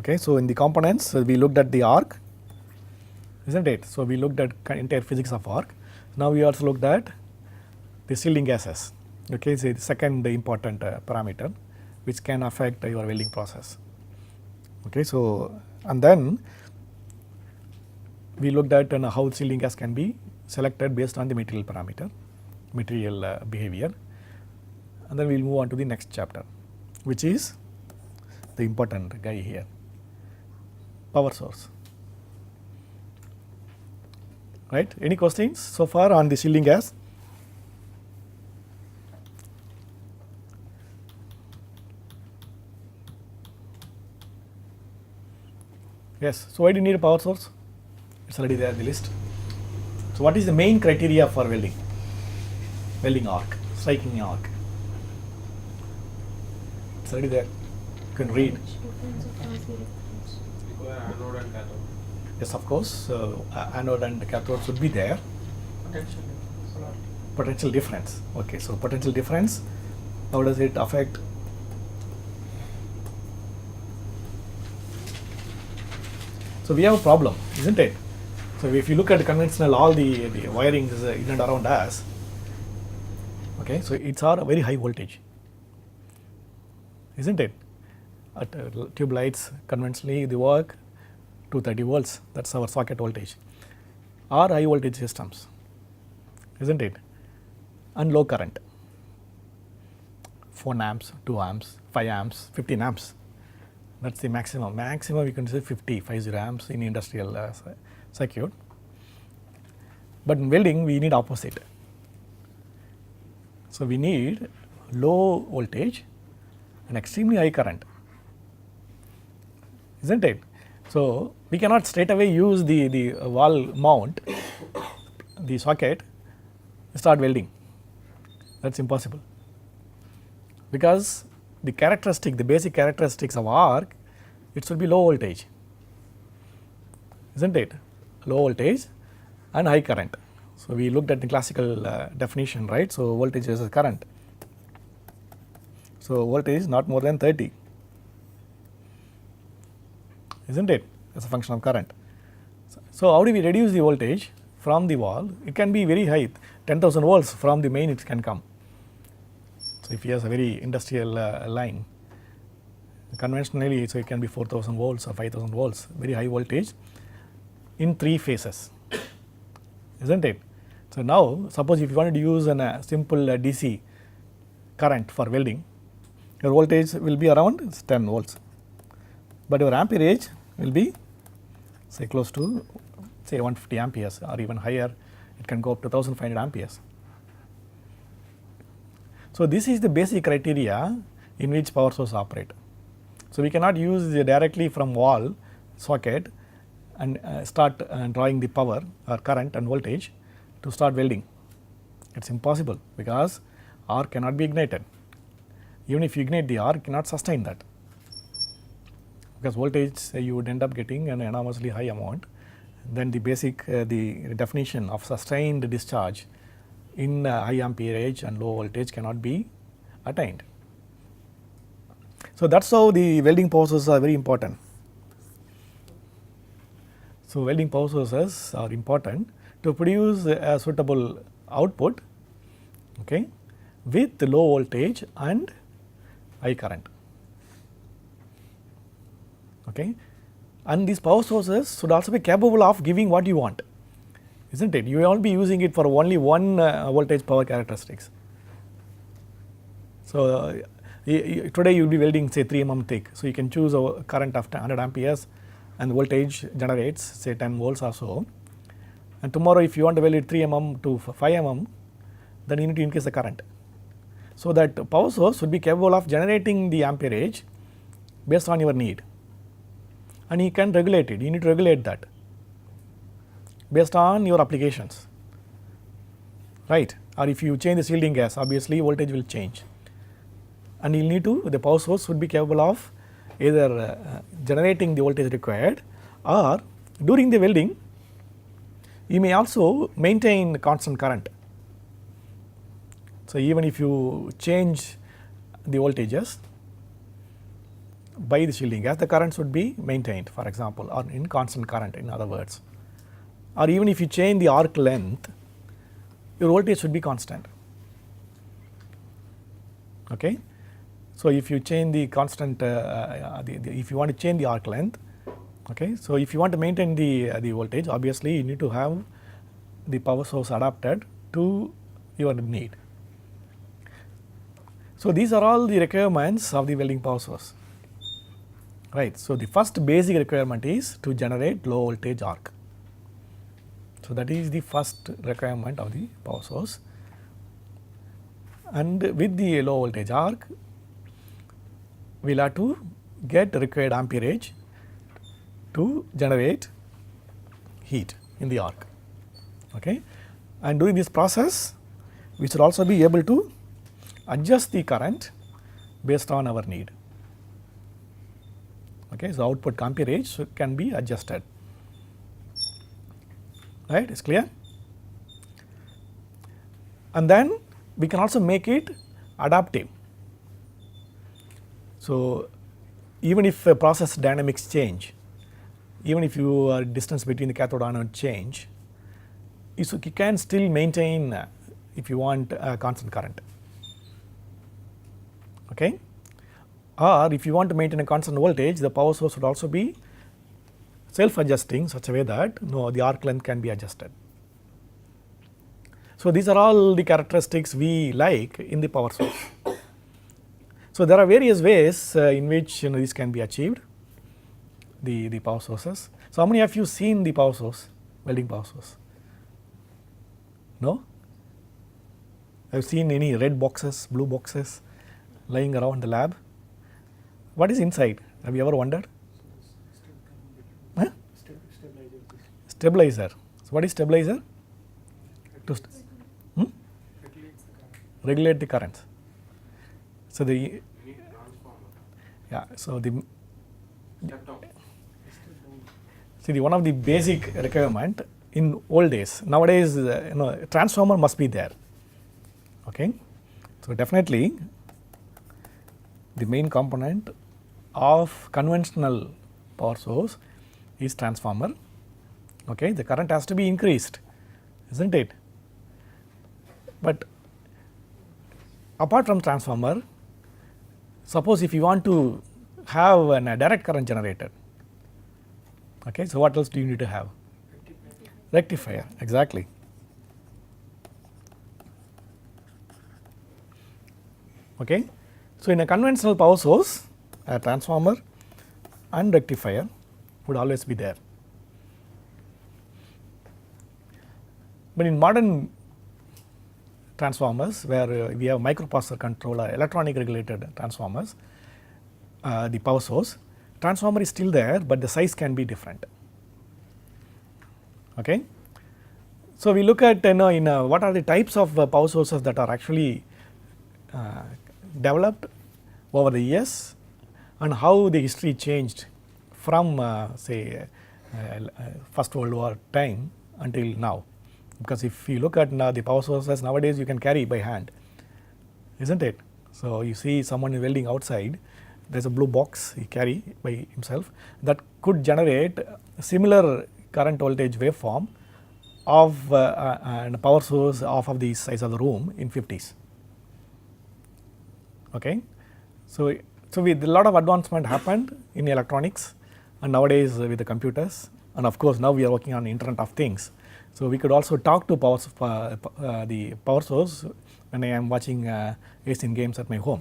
Okay, so in the components we looked at the arc, isn't it? So we looked at entire physics of arc. Now we also looked at the shielding gases. Okay, so the second important parameter which can affect your welding process. Okay, so and then we looked at how shielding gas can be selected based on the material parameter, material behavior, and then we will move on to the next chapter, which is the important guy here, power source. Right? Any questions so far on the shielding gas? Yes. So why do you need a power source? It's already there in the list. So what is the main criteria for welding? Welding arc, striking arc. It's already there. You can read. Anode and cathode. Yes, of course. Anode and cathode should be there. Potential difference. Potential difference. Okay, so potential difference, how does it affect? So we have a problem, isn't it? So if you look at conventional, all the wiring is in and around us. Okay, so it's all very high voltage, isn't it? At tube lights, conventionally they work 230 volts. That's our socket voltage. Or high voltage systems, isn't it? And low current, 4 amps, 2 amps, 5 amps, 15 amps. That's the maximum. Maximum we can say 50 amps in industrial circuit. But in welding we need opposite. So we need low voltage and extremely high current, isn't it? So we cannot straight away use the wall mount, the socket, start welding. That's impossible, because the characteristic, the basic characteristics of arc, it should be low voltage, isn't it? Low voltage and high current. So we looked at the classical definition, right? So voltage versus current. So voltage is not more than 30, isn't it? As a function of current. So how do we reduce the voltage from the wall? It can be very high, 10,000 volts from the main it can come. So if he has a very industrial line, conventionally, so it can be 4,000 volts or 5,000 volts, very high voltage in 3 phases, isn't it? So now suppose if you wanted to use a simple DC current for welding, your voltage will be around 10 volts, but your amperage will be say close to say 150 amperes or even higher. It can go up to 1500 amperes. So this is the basic criteria in which power source operate. So we cannot use directly from wall socket and start drawing the power or current and voltage to start welding. It's impossible, because arc cannot be ignited. Even if you ignite the arc, cannot sustain that, because voltage you would end up getting an enormously high amount. Then the basic the definition of sustained discharge in high amperage and low voltage cannot be attained. So that's how the welding power sources are very important. So welding power sources are important to produce a suitable output, okay, with low voltage and high current. Okay, and these power sources should also be capable of giving what you want, isn't it? You will not be using it for only one voltage power characteristics. So today you will be welding say 3 mm thick, so you can choose a current of 100 amperes and voltage generates say 10 volts or so. And tomorrow if you want to weld it 3 mm to 5 mm, then you need to increase the current. So that power source should be capable of generating the amperage based on your need, and you can regulate it. You need to regulate that based on your applications, right? Or if you change the shielding gas, obviously voltage will change, and you need to, the power source should be capable of either generating the voltage required, or during the welding you may also maintain constant current. So even if you change the voltages, by the shielding gas, the currents would be maintained, for example, or in constant current, in other words. Or even if you change the arc length, your voltage should be constant. Okay? So if you change the constant, if you want to change the arc length, okay, so if you want to maintain the voltage, obviously you need to have the power source adapted to your need. So these are all the requirements of the welding power source, right. So the first basic requirement is to generate low voltage arc. So that is the first requirement of the power source, and with the low voltage arc, we will have to get required amperage to generate heat in the arc. Okay. And during this process, we should also be able to adjust the current based on our need. Okay. So output amperage can be adjusted, right, it's clear. And then we can also make it adaptive. So even if process dynamics change, even if your distance between the cathode anode change, you can still maintain, if you want, a constant current. Okay? Or if you want to maintain a constant voltage, the power source would also be self-adjusting such a way that the arc length can be adjusted. So these are all the characteristics we like in the power source. So there are various ways in which this can be achieved, the power sources. So how many of you seen the power source, welding power source? No? Have seen any red boxes, blue boxes lying around the lab? What is inside? Have you ever wondered? Huh? Stabilizer. So what is stabilizer? To regulate the currents. So the so the one of the basic requirement in old days, nowadays transformer must be there. Okay, so definitely the main component of conventional power source is transformer. Okay, the current has to be increased, isn't it? But apart from transformer, suppose if you want to have a direct current generator, okay, so what else do you need to have? Rectifier, exactly. Okay, so in a conventional power source, a transformer and rectifier would always be there. But in modern transformers, where we have microprocessor controller, electronic regulated transformers, the power source, transformer is still there, but the size can be different. Okay. So we look at what are the types of power sources that are actually developed over the years, and how the history changed from say First World War time until now. Because if you look at the power sources nowadays, you can carry by hand, isn't it? So you see someone welding outside, there is a blue box he carry by himself that could generate a similar current voltage waveform of a power source of the size of the room in 50s. Okay, so with a lot of advancement happened in electronics, and nowadays with the computers, and of course now we are working on Internet of Things. So we could also talk to the power source when I am watching Asian games at my home,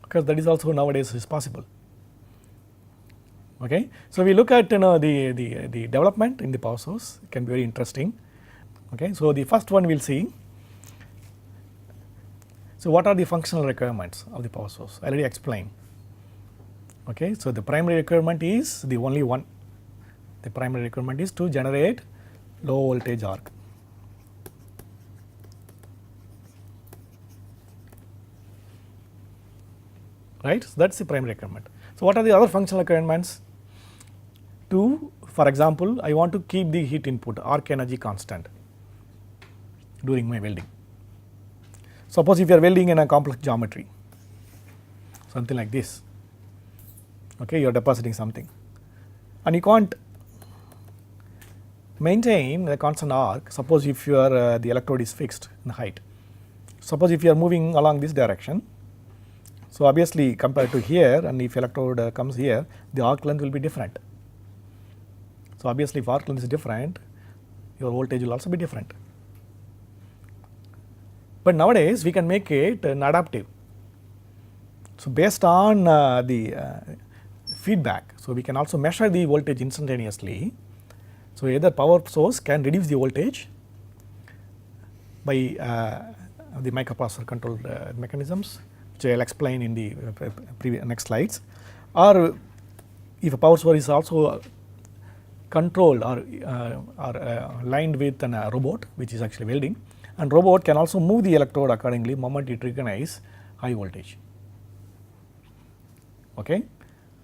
because that is also nowadays is possible. Okay, so we look at the development in the power source. It can be very interesting. Okay, so the first one we'll see. So what are the functional requirements of the power source? I already explained. Okay, so the primary requirement is the only one. The primary requirement is to generate low voltage arc. Right, so that's the primary requirement. So what are the other functional requirements? To, for example, I want to keep the heat input arc energy constant during my welding. Suppose if you are welding in a complex geometry, something like this. Okay, you are depositing something, and you can't maintain a constant arc. Suppose if your the electrode is fixed in height. Suppose if you are moving along this direction, so obviously compared to here, and if electrode comes here, the arc length will be different. So obviously if arc length is different, your voltage will also be different. But nowadays we can make it adaptive. So based on the feedback, so we can also measure the voltage instantaneously. So either power source can reduce the voltage by the microprocessor controlled mechanisms, which I will explain in the next slides, or if a power source is also controlled or lined with a robot, which is actually welding, and robot can also move the electrode accordingly moment it recognizes high voltage. Okay,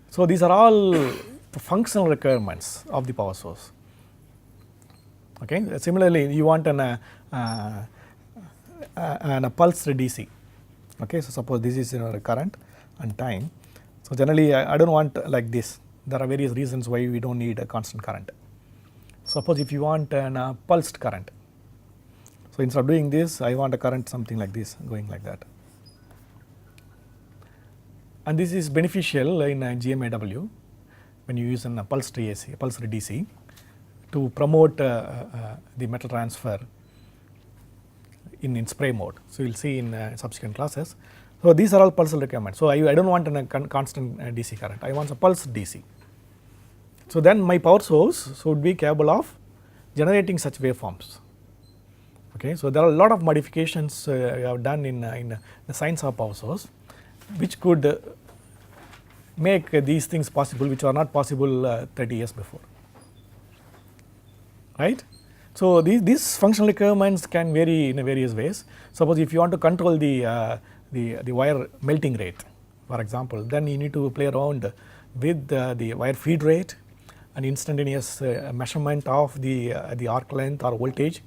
so these are all the functional requirements of the power source. Okay, similarly you want a pulsed DC. Okay, so suppose this is your current and time. So generally I don't want like this. There are various reasons why we don't need a constant current. Suppose if you want a pulsed current, so instead of doing this, I want a current something like this, going like that. And this is beneficial in GMAW when you use a pulsed AC, pulsed DC, to promote the metal transfer in spray mode. So you will see in subsequent classes. So these are all pulsed requirements. So I don't want a constant DC current. I want a pulsed DC. So then my power source should be capable of generating such waveforms. Okay, so there are a lot of modifications we have done in the science of power source, which could make these things possible, which are not possible 30 years before. Right? So these functional requirements can vary in various ways. Suppose if you want to control the wire melting rate, for example, then you need to play around with the wire feed rate, an instantaneous measurement of the arc length or voltage,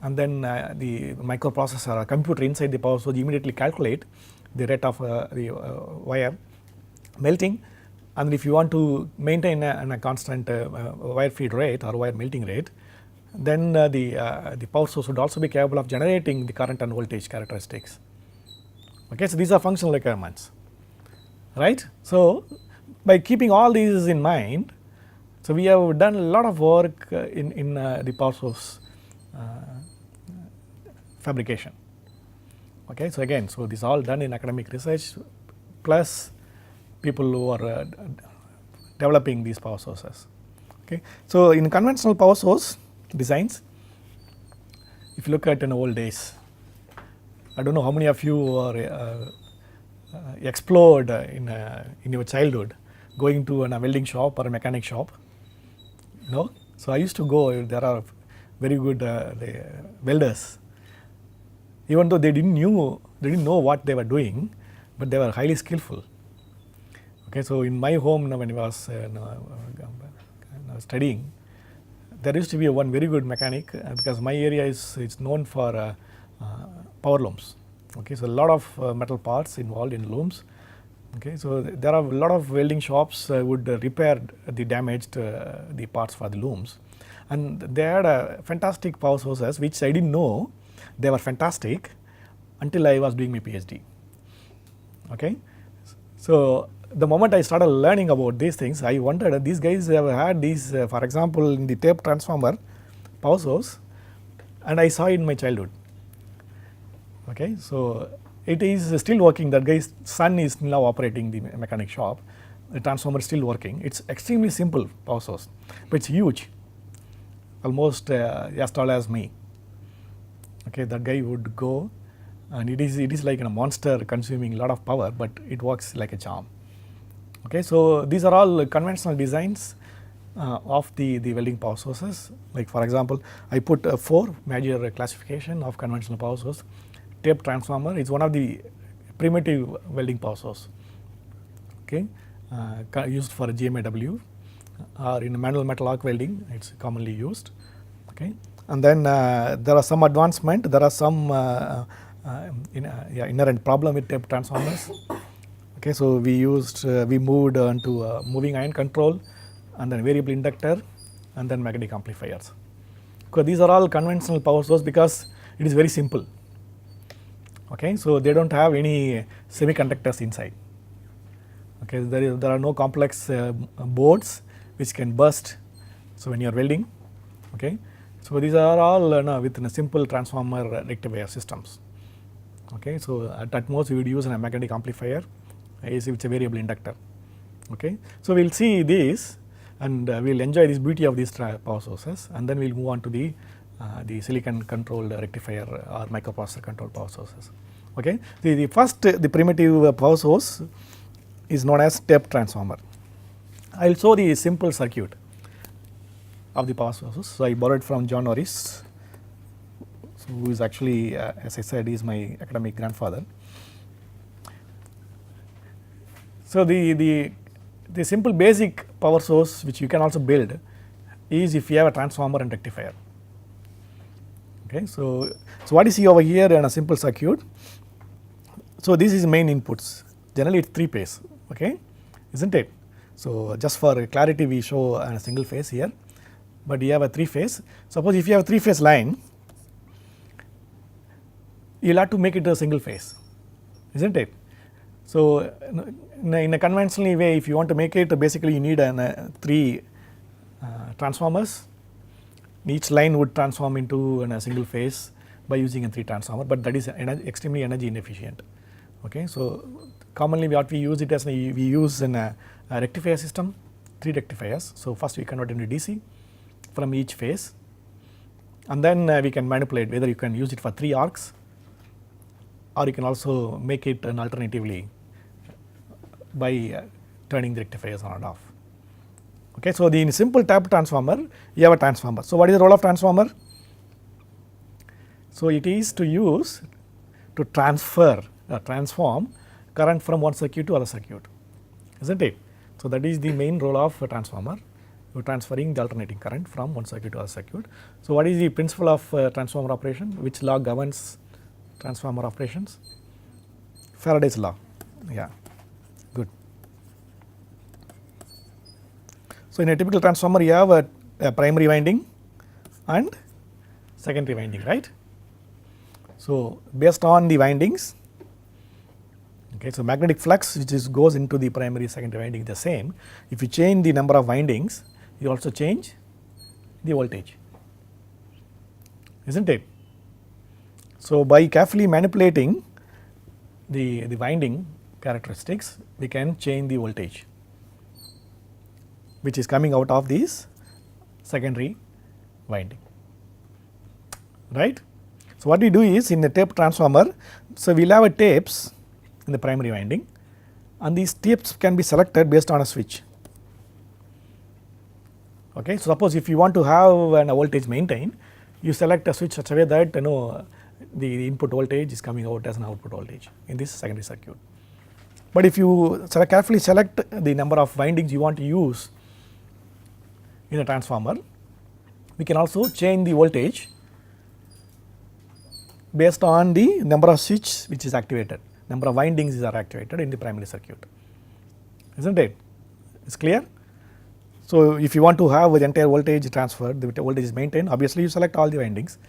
and then the microprocessor or computer inside the power source immediately calculate the rate of the wire melting. And if you want to maintain a constant wire feed rate or wire melting rate, then the power source would also be capable of generating the current and voltage characteristics. Okay, so these are functional requirements, right? So by keeping all these in mind, so we have done a lot of work in the power source fabrication. Okay, so again, so this is all done in academic research, plus people who are developing these power sources. Okay, so in conventional power source designs, if you look at in old days, I don't know how many of you are explored in your childhood going to a welding shop or a mechanic shop. No, so I used to go. There are very good welders. Even though they didn't know what they were doing, but they were highly skillful. Okay, so in my home when I was studying, there used to be one very good mechanic because my area is known for power looms. Okay, so a lot of metal parts involved in looms. Okay, so there are a lot of welding shops would repair the damaged the parts for the looms, and they had fantastic power sources which I didn't know they were fantastic until I was doing my PhD. Okay, so the moment I started learning about these things, I wondered these guys have had these, for example, in the tape transformer power source, and I saw it in my childhood. Okay, so it is still working. That guy's son is now operating the mechanic shop. The transformer is still working. It's extremely simple power source, but it's huge, almost as tall as me. Okay, that guy would go, and it is like a monster consuming a lot of power, but it works like a charm. Okay, so these are all conventional designs of the welding power sources. Like for example, I put 4 major classification of conventional power source. Tape transformer is one of the primitive welding power source. Okay, used for GMAW, or in manual metal arc welding, it's commonly used. Okay, and then there are some advancement. There are some inherent problem with tape transformers. Okay, so we moved on to moving iron control, and then variable inductor, and then magnetic amplifiers. Because these are all conventional power source because it is very simple. Okay, so they don't have any semiconductors inside. Okay, there are no complex boards which can burst. So when you are welding, okay, so these are all within a simple transformer rectifier systems. Okay, so at most we would use a magnetic amplifier, which is a variable inductor. Okay, so we'll see this, and we'll enjoy this beauty of these power sources, and then we'll move on to the silicon controlled rectifier or microprocessor controlled power sources. Okay, the first the primitive power source is known as step transformer. I will show the simple circuit of the power sources. So I borrowed from John Norris, so who is actually, as I said, is my academic grandfather. So the simple basic power source which you can also build is if you have a transformer and rectifier. Okay, so what you see over here in a simple circuit. So this is main inputs. Generally it's 3 phase. Okay, isn't it? So just for clarity we show a single phase here, but you have a 3 phase. Suppose if you have a 3 phase line, you'll have to make it a single phase, isn't it? So in a conventional way, if you want to make it, basically you need 3 transformers. Each line would transform into a single phase by using a 3 transformer, but that is extremely energy inefficient. Okay, so commonly what we use it as we use in a rectifier system, 3 rectifiers. So first we convert into DC from each phase, and then we can manipulate whether you can use it for 3 arcs, or you can also make it an alternatively by turning the rectifiers on and off. Okay, so in simple tap transformer, you have a transformer. So what is the role of transformer? So it is to use to transform current from one circuit to other circuit, isn't it? So that is the main role of a transformer. You are transferring the alternating current from one circuit to other circuit. So what is the principle of transformer operation? Which law governs transformer operations? Faraday's law. Yeah, good. So in a typical transformer, you have a primary winding and secondary winding, right? So based on the windings, okay, so magnetic flux which goes into the primary secondary winding is the same. If you change the number of windings, you also change the voltage, isn't it? So by carefully manipulating the winding characteristics, we can change the voltage which is coming out of this secondary winding, right? So what we do is in the tape transformer, so we will have a tapes in the primary winding, and these tapes can be selected based on a switch. Okay, so suppose if you want to have a voltage maintained, you select a switch such a way that the input voltage is coming out as an output voltage in this secondary circuit. But if you carefully select the number of windings you want to use in a transformer, we can also change the voltage based on the number of switches which is activated, number of windings are activated in the primary circuit, isn't it? It's clear? So if you want to have the entire voltage transferred, the voltage is maintained, obviously you select all the windings,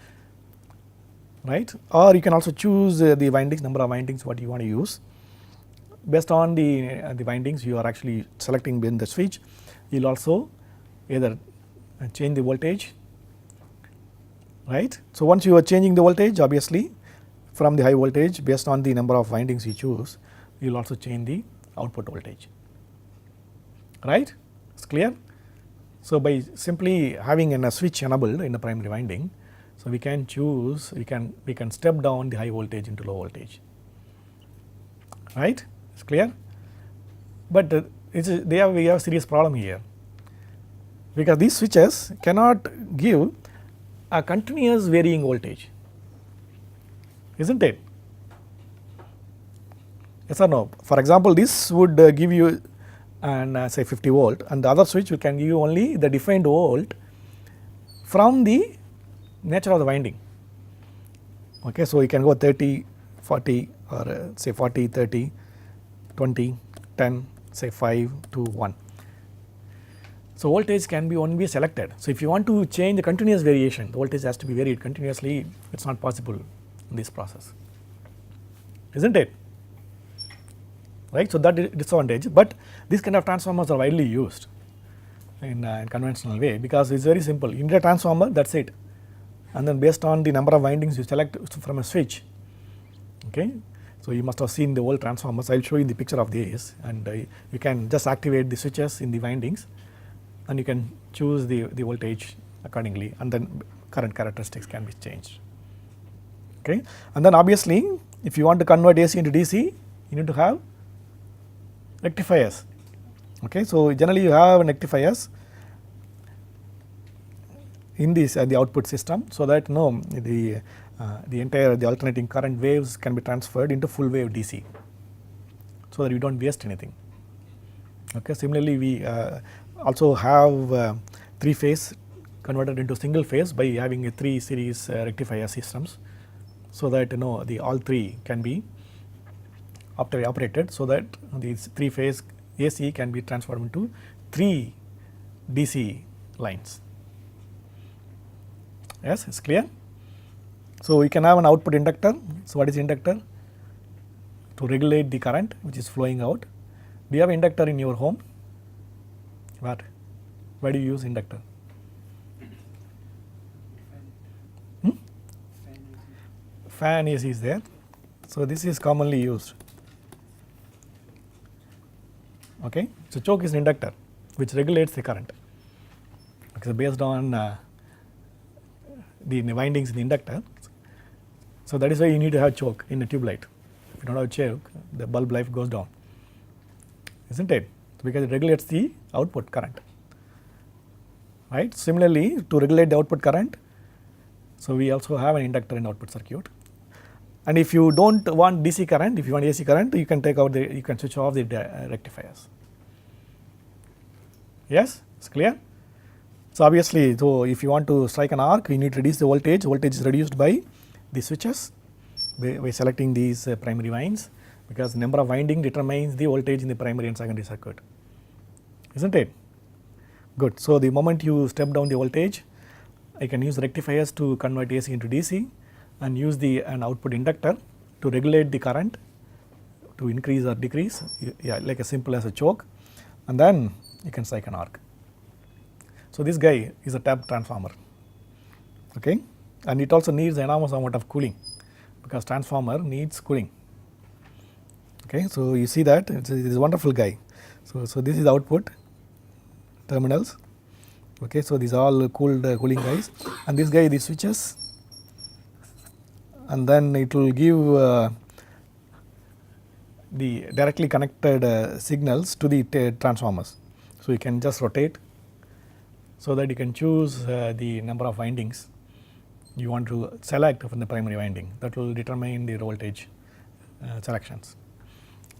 right? Or you can also choose the windings, number of windings what you want to use. Based on the windings you are actually selecting in the switch, you will also either change the voltage, right? So once you are changing the voltage, obviously from the high voltage based on the number of windings you choose, you will also change the output voltage, right? It's clear? So by simply having a switch enabled in the primary winding, so we can choose, we can step down the high voltage into low voltage, right? It's clear? But we have a serious problem here, because these switches cannot give a continuous varying voltage, isn't it? Yes or no? For example, this would give you say 50 volt, and the other switch can give you only the defined volt from the nature of the winding. Okay, so you can go 30, 40 or say 40, 30, 20, 10, say 5 to 1. So voltage can be only selected. So if you want to change the continuous variation, the voltage has to be varied continuously. It's not possible in this process, isn't it? Right. So that is disadvantage. But these kind of transformers are widely used in conventional way, because it's very simple. You need a transformer, that's it, and then based on the number of windings you select from a switch. Okay. So you must have seen the old transformers. I will show you the picture of these, and you can just activate the switches in the windings, and you can choose the voltage accordingly, and then current characteristics can be changed. Okay. And then obviously if you want to convert AC into DC, you need to have rectifiers. Okay. So generally you have rectifiers in this the output system, so that the entire alternating current waves can be transferred into full wave DC, so that you don't waste anything. Okay. Similarly, we also have 3-phase converted into single phase by having a 3 series rectifier systems, so that the all 3 can be operated, so that these 3-phase AC can be transformed into 3 DC lines. Yes, it's clear. So we can have an output inductor. So what is inductor? To regulate the current which is flowing out. Do you have inductor in your home? What? Why do you use inductor? Fan AC is there. So this is commonly used. Okay. So choke is an inductor which regulates the current. Okay, so based on the windings in the inductor. So that is why you need to have choke in a tube light. If you don't have choke, the bulb life goes down, isn't it? Because it regulates the output current. Right. Similarly, to regulate the output current, so we also have an inductor in the output circuit. And if you don't want DC current, if you want AC current, you can you can switch off the rectifiers. Yes, it's clear. So obviously, so if you want to strike an arc, you need to reduce the voltage. Voltage is reduced by the switches by selecting these primary winds, because the number of winding determines the voltage in the primary and secondary circuit, isn't it? Good. So the moment you step down the voltage, I can use rectifiers to convert AC into DC, and use an output inductor to regulate the current to increase or decrease, like as simple as a choke, and then you can strike an arc. So this guy is a tap transformer. Okay. And it also needs enormous amount of cooling, because transformer needs cooling. Okay. So you see that it is a wonderful guy. So this is output terminals. Okay. So these are all cooled cooling guys, and this guy, the switches, and then it will give the directly connected signals to the transformers. So you can just rotate, so that you can choose the number of windings you want to select from the primary winding. That will determine the voltage selections.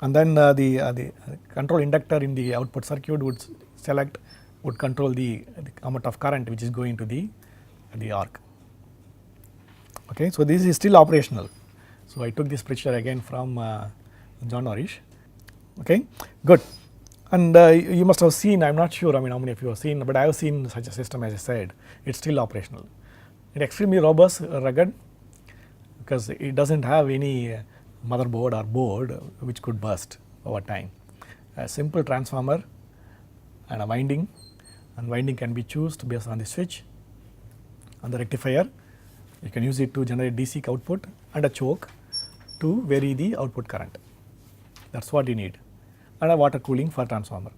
And then the control inductor in the output circuit would control the amount of current which is going to the arc. Okay. So this is still operational. So I took this picture again from John Norrish. Okay. Good. And you must have seen, I am not sure, how many of you have seen, but I have seen such a system. As I said, it's still operational. It's extremely robust, rugged, because it doesn't have any motherboard or board which could burst over time. A simple transformer and a winding, and winding can be chosen based on the switch and the rectifier. You can use it to generate DC output, and a choke to vary the output current. That's what you need, and a water cooling for transformer.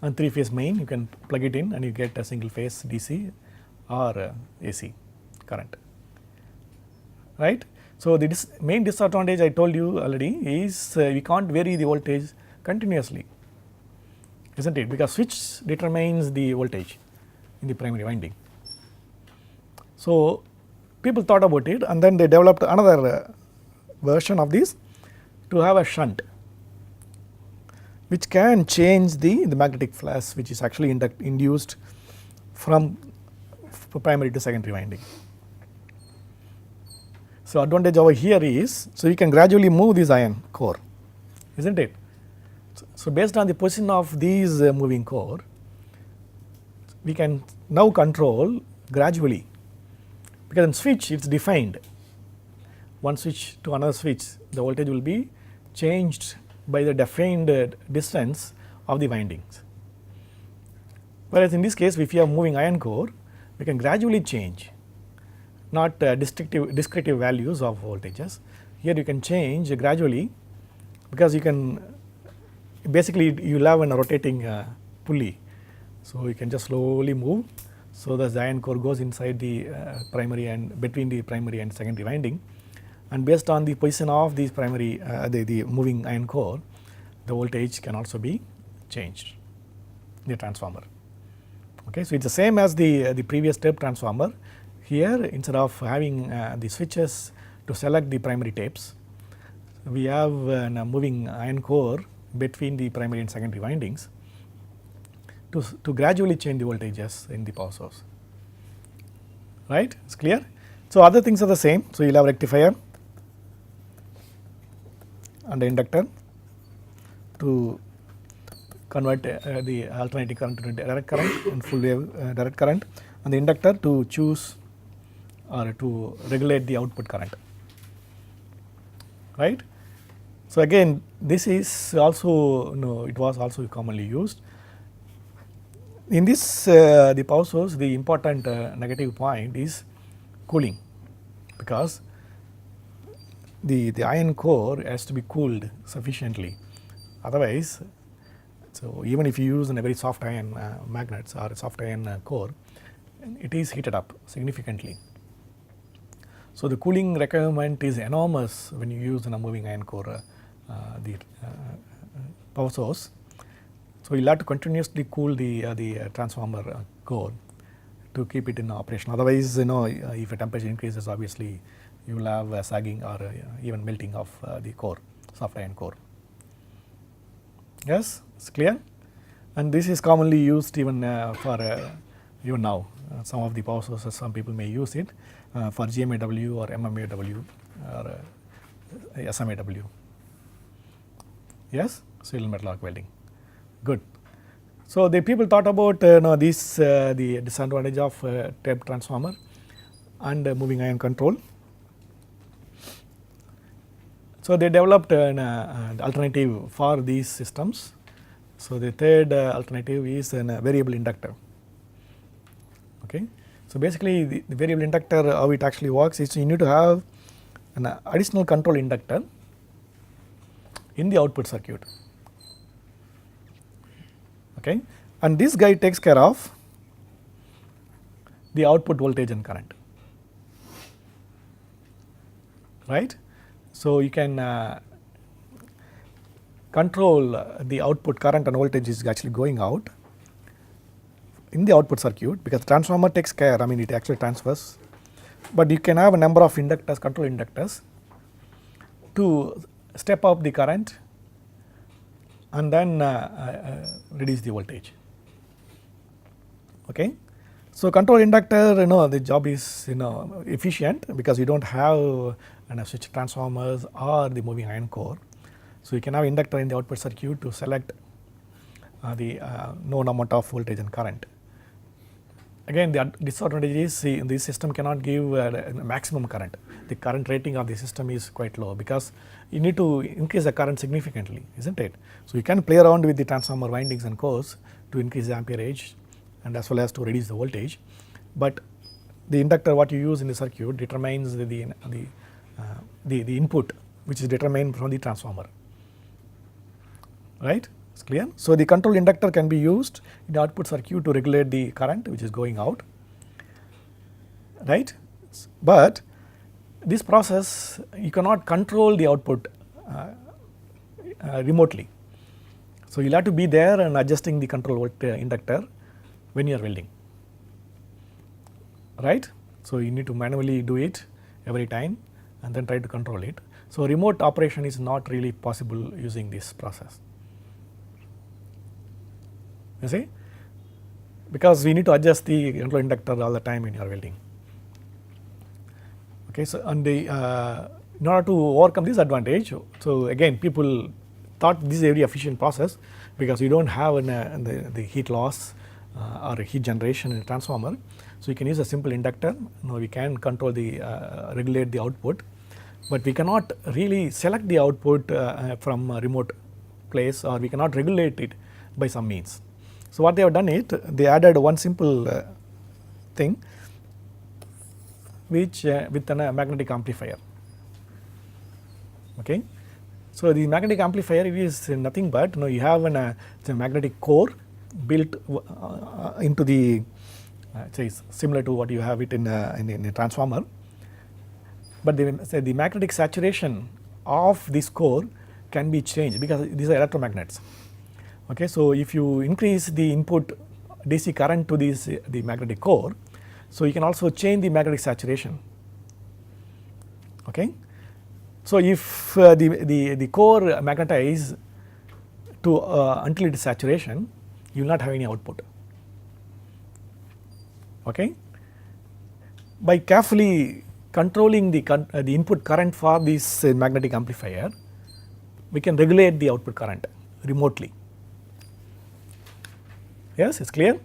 And 3-phase main, you can plug it in and you get a single phase DC or AC current, right. So the main disadvantage I told you already is we can't vary the voltage continuously, isn't it, because switch determines the voltage in the primary winding. So people thought about it, and then they developed another version of this to have a shunt which can change the magnetic flux which is actually induced from primary to secondary winding. So advantage over here is, so you can gradually move this iron core, isn't it? So, based on the position of these moving core, we can now control gradually, because in switch it is defined, one switch to another switch the voltage will be changed by the defined distance of the windings. Whereas in this case, if you have moving iron core, we can gradually change, not descriptive values of voltages. Here you can change gradually, because you can basically you will have a rotating pulley. So, you can just slowly move. So, the iron core goes inside the primary and between the primary and secondary winding, and based on the position of these primary the moving iron core, the voltage can also be changed in the transformer. Okay, so, it is the same as the previous step transformer. Here, instead of having the switches to select the primary tapes, we have a moving iron core between the primary and secondary windings to gradually change the voltages in the power source. Right, it is clear. So, other things are the same. So, you will have rectifier and the inductor to convert the alternating current to direct current and full wave direct current, and the inductor to choose or to regulate the output current. Right. So, again this is also it was also commonly used. In this the power source, the important negative point is cooling, because the iron core has to be cooled sufficiently, otherwise. So, even if you use a very soft iron magnets or a soft iron core, it is heated up significantly. So, the cooling requirement is enormous when you use a moving iron core the power source. So, you will have to continuously cool the transformer core to keep it in operation. Otherwise, if a temperature increases, obviously you will have sagging or even melting of the core, soft iron core. Yes, it is clear. And this is commonly used even for even now. Some of the power sources, some people may use it for GMAW or MMAW or SMAW. Yes, civil metal arc welding. Good. So, the people thought about this the disadvantage of tape transformer and moving iron control. So, they developed an alternative for these systems. So, the third alternative is a variable inductor. Okay. So, basically the variable inductor, how it actually works is you need to have an additional control inductor in the output circuit. Okay. And this guy takes care of the output voltage and current, right. So, you can control the output current and voltage is actually going out in the output circuit, because the transformer takes care, it actually transfers, but you can have a number of inductors, control inductors, to step up the current and then reduce the voltage. Okay. So, control inductor, the job is efficient, because you do not have switch transformers or the moving iron core. So, you can have inductor in the output circuit to select the known amount of voltage and current. Again, the disadvantage is this system cannot give maximum current. The current rating of the system is quite low, because you need to increase the current significantly, isn't it. So, you can play around with the transformer windings and cores to increase the amperage and as well as to reduce the voltage, but the inductor what you use in the circuit determines the input, which is determined from the transformer, right. It's clear. So, the control inductor can be used in the output circuit to regulate the current which is going out, right. But this process you cannot control the output remotely. So, you will have to be there and adjusting the control inductor when you are welding, right. So, you need to manually do it every time and then try to control it. So, remote operation is not really possible using this process, you see, because we need to adjust the control inductor all the time when you are welding. Okay. So, and in order to overcome this advantage, so again people thought this is a very efficient process because you don't have the heat loss or heat generation in a transformer. So you can use a simple inductor. Now we can control the regulate the output, but we cannot really select the output from a remote place, or we cannot regulate it by some means. So what they have done it, they added one simple thing which with a magnetic amplifier. Okay. So the magnetic amplifier is nothing but you have a magnetic core built into the similar to what you have it in a transformer, but the magnetic saturation of this core can be changed because these are electromagnets. Okay, so if you increase the input DC current to the magnetic core, so you can also change the magnetic saturation. Okay, so if the core magnetize to until it is saturation, you will not have any output. Okay, by carefully controlling the input current for this magnetic amplifier, we can regulate the output current remotely. Yes, it's clear.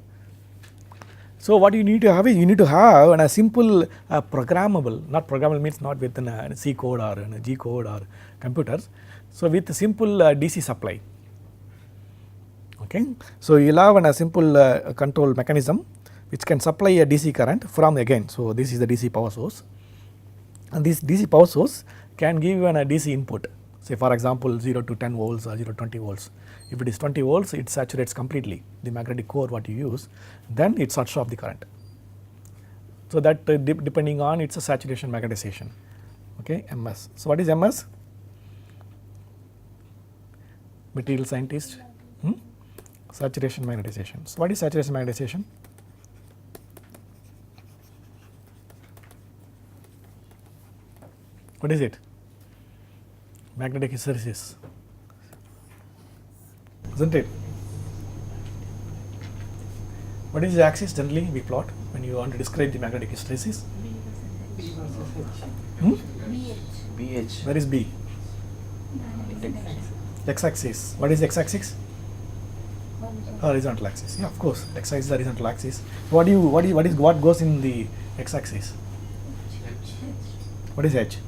So what you need to have is you need to have a simple programmable, not programmable means not with a C code or a G code or computers. So with a simple DC supply. Okay, so you will have a simple control mechanism which can supply a DC current from again. So this is the DC power source, and this DC power source can give you a DC input. Say for example 0 to 10 volts or 0 to 20 volts. If it is 20 volts, it saturates completely the magnetic core what you use, then it shuts off the current. So that depending on its saturation magnetization. Okay, MS. So what is MS? Material scientist? Saturation magnetization. So what is saturation magnetization? What is it? Magnetic hysteresis, isn't it? What is the axis generally we plot when you want to describe the magnetic hysteresis? BH. Where is B? X-axis. What is x-axis? Horizontal axis. Yeah, of course. X-axis is horizontal axis. What goes in the x-axis? What is H?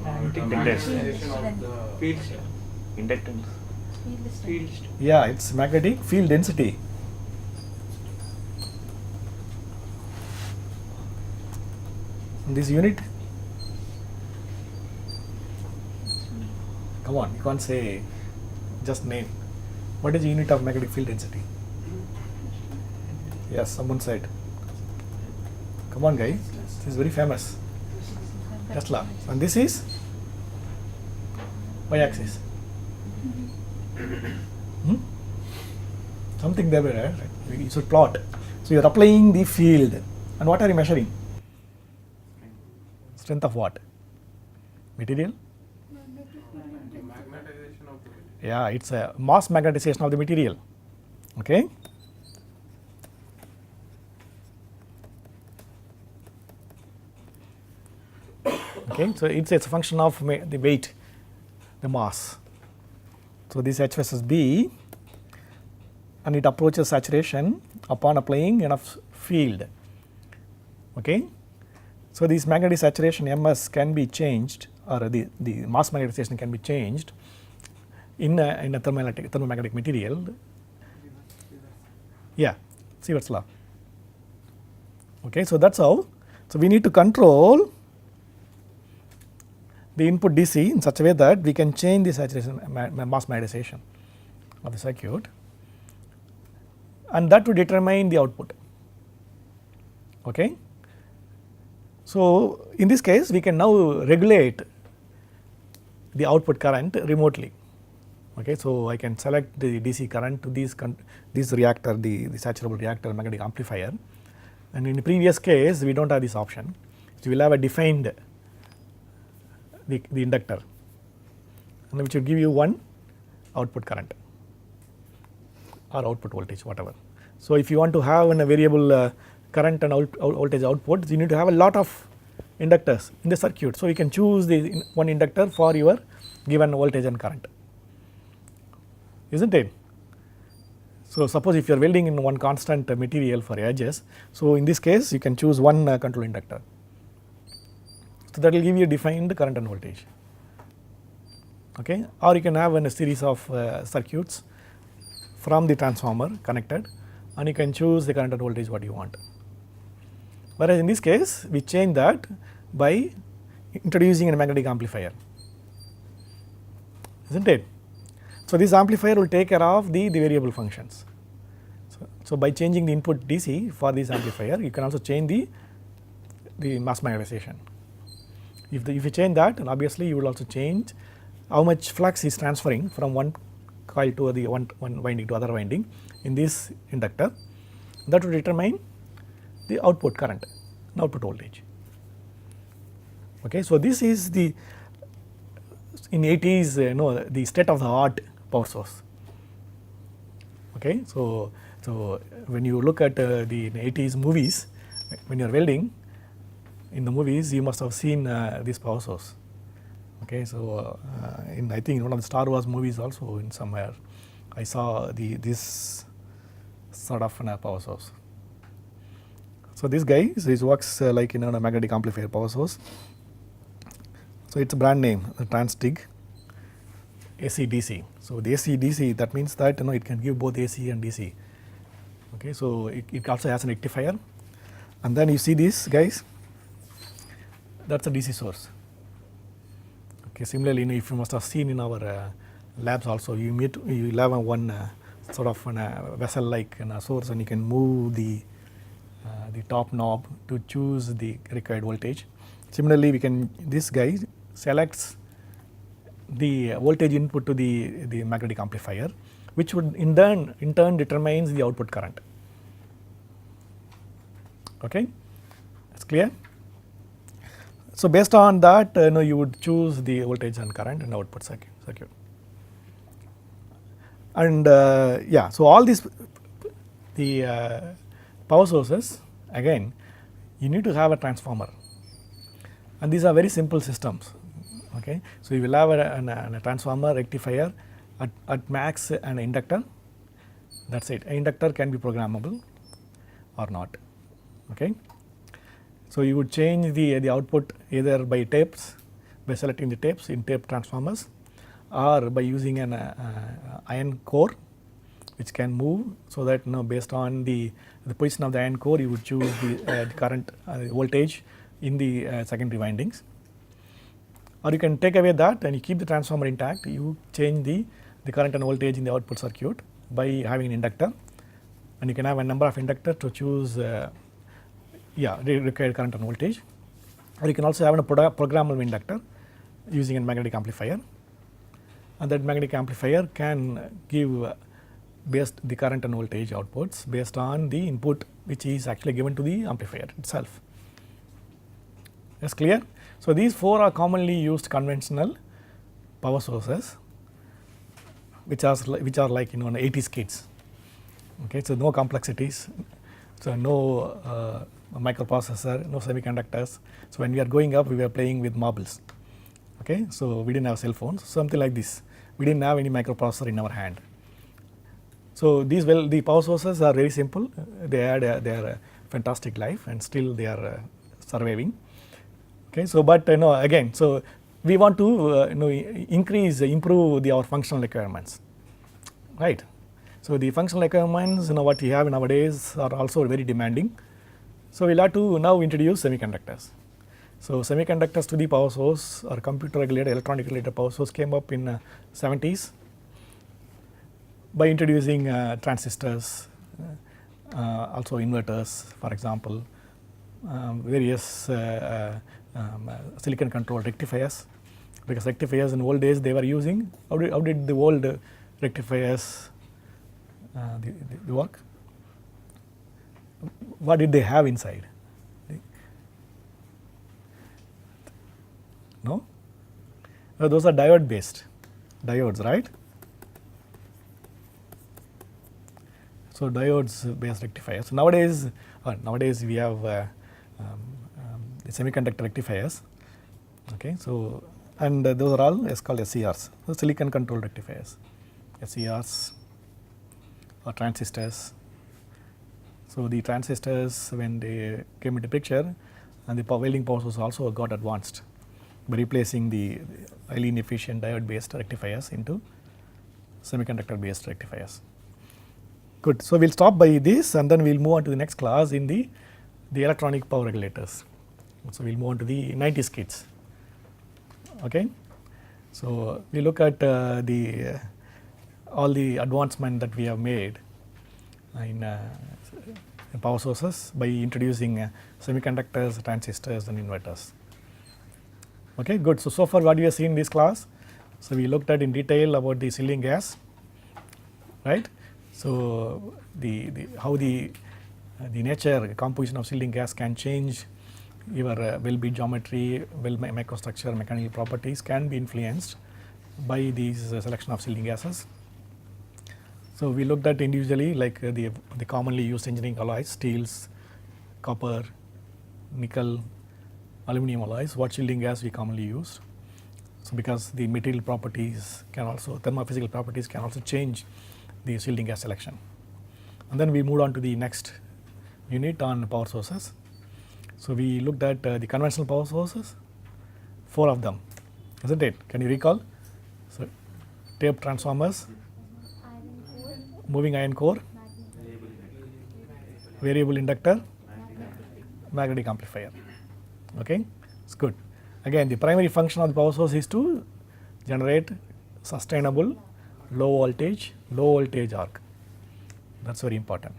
Magnetization of the field strength. Inductance. Field strength. Yeah, it's magnetic field density. And this unit? Come on, you can't say just name. What is the unit of magnetic field density? Yes, someone said. Come on, guys. This is very famous. Tesla. And this is y-axis. Something there, right? You should plot. So you are applying the field, and what are you measuring? Strength of what? Material? Magnetization of the material. Yeah, it's a mass magnetization of the material. Okay. Okay, so it's a function of the weight, the mass. So this H versus B, and it approaches saturation upon applying enough field. Okay, so this magnetic saturation MS can be changed, or the mass magnetization can be changed in a thermomagnetic material. Yeah, Sievert's law. Okay, so that's how. So we need to control the input DC in such a way that we can change the saturation mass magnetization of the circuit, and that will determine the output. Okay. So in this case we can now regulate the output current remotely. Okay, so I can select the DC current to this reactor, the saturable reactor magnetic amplifier, and in the previous case we don't have this option. So we will have a defined the inductor, and which will give you one output current or output voltage, whatever. So if you want to have a variable current and voltage output, you need to have a lot of inductors in the circuit. So you can choose the one inductor for your given voltage and current. isn't it? So suppose if you are welding in one constant material for edges, so in this case you can choose one control inductor. So that will give you defined current and voltage. Okay, or you can have a series of circuits from the transformer connected, and you can choose the current and voltage what you want. Whereas in this case we change that by introducing a magnetic amplifier, isn't it? So this amplifier will take care of the variable functions. So by changing the input DC for this amplifier, you can also change the mass magnetization. If you change that, and obviously you will also change how much flux is transferring from one coil to the one winding to other winding in this inductor. That will determine the output current and output voltage. Okay, so this is the in 80s the state of the art power source. Okay, so when you look at the 80s movies, when you are welding in the movies, you must have seen this power source. Okay, so in I think in one of the Star Wars movies also in somewhere I saw this sort of power source. So this guy, so it works like a magnetic amplifier power source. So it's a brand name, Transtig AC/DC. So the AC/DC, that means that it can give both AC and DC. Okay, so it also has an rectifier, and then you see this guys, that's a DC source. Okay, similarly, if you must have seen in our labs also, you have one sort of vessel like source, and you can move the top knob to choose the required voltage. Similarly, this guy selects the voltage input to the magnetic amplifier, which would in turn determines the output current. Okay, that's clear. So based on that, you would choose the voltage and current and output circuit. And yeah, so all these the power sources, again you need to have a transformer, and these are very simple systems. Okay, so you will have a transformer, rectifier, at max an inductor. That's it. An inductor can be programmable or not. Okay, so you would change the output either by tapes, by selecting the tapes in tape transformers, or by using an iron core which can move, so that based on the position of the iron core you would choose the current voltage in the secondary windings. Or you can take away that and you keep the transformer intact, you change the current and voltage in the output circuit by having an inductor, and you can have a number of inductors to choose required current and voltage. Or you can also have a programmable inductor using a magnetic amplifier, and that magnetic amplifier can give the current and voltage outputs based on the input which is actually given to the amplifier itself. That's clear? So these four are commonly used conventional power sources, which are like 80s kids. Okay, so no complexities, so no microprocessor, no semiconductors. So when we are growing up, we were playing with marbles. Okay, so we didn't have cell phones, something like this. We didn't have any microprocessor in our hand. So the power sources are very simple. They had their fantastic life, and still they are surviving. Okay, so but again, so we want to improve our functional requirements, right? So the functional requirements what we have nowadays are also very demanding. So we'll have to now introduce semiconductors. So semiconductors to the power source or computer regulated, electronic regulated power source came up in 70s by introducing transistors, also inverters, for example, various silicon controlled rectifiers, because rectifiers in old days they were using, how did the old rectifiers the work? What did they have inside? No? Those are diode based, diodes, right? So diodes based rectifiers. So nowadays we have the semiconductor rectifiers. Okay, so and those are all called SCRs, so silicon controlled rectifiers. SCRs or transistors. So the transistors, when they came into picture, and the welding power source also got advanced by replacing the highly inefficient diode based rectifiers into semiconductor based rectifiers. Good. So we'll stop by this and then we'll move on to the next class in the electronic power regulators. So we'll move on to the 90s kids. Okay. So we look at all the advancement that we have made in power sources by introducing semiconductors, transistors and inverters. Okay, good. So far what we have seen in this class, so we looked at in detail about the sealing gas, right? So how the nature composition of sealing gas can change your well bead geometry, well microstructure, mechanical properties can be influenced by these selection of sealing gases. So we looked at individually like the commonly used engineering alloys, steels, copper, nickel, aluminum alloys, what shielding gas we commonly use. So because the material properties can also, thermophysical properties can also change the shielding gas selection. And then we moved on to the next unit on power sources. So we looked at the conventional power sources, 4 of them, isn't it? Can you recall? So tape transformers, moving iron core, variable inductor, magnetic amplifier. Okay, it's good. Again, the primary function of the power source is to generate sustainable low voltage arc. That's very important.